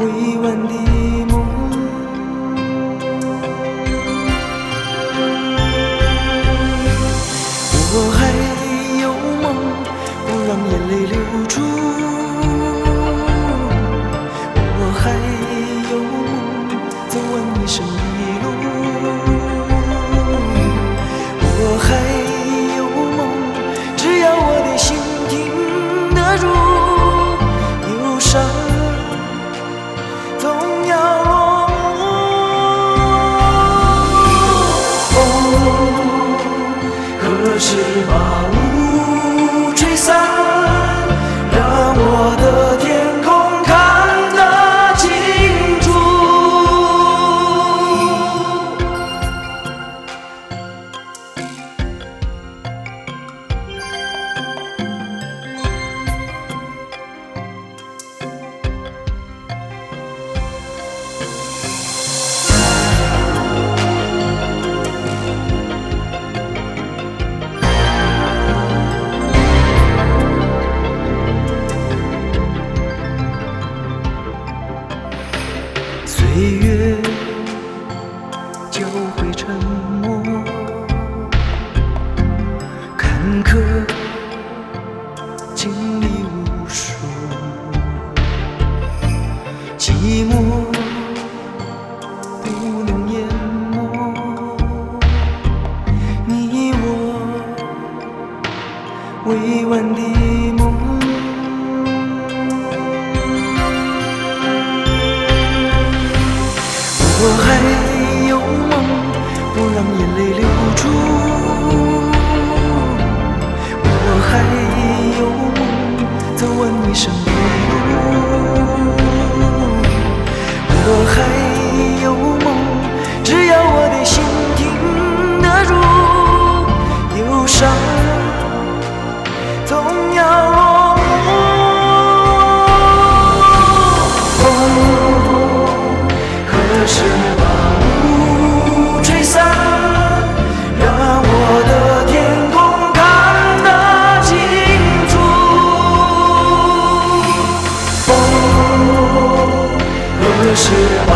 未完的梦。我还有梦，不让眼泪流出。我还有梦，走完一生的路。我还有梦，只要我的心挺得住，忧伤总要落幕。何时把雾吹散，让我的天空看得清楚。岁月教会沉默，坎坷经历无数，寂寞不能淹没你我未完的梦。我还有梦，不让眼泪流出。我还有梦，走完一生的路。我还有梦，只要我的心挺得住，忧伤总要落幕。何时把雾吹散，让我的天空看得清楚。风何时把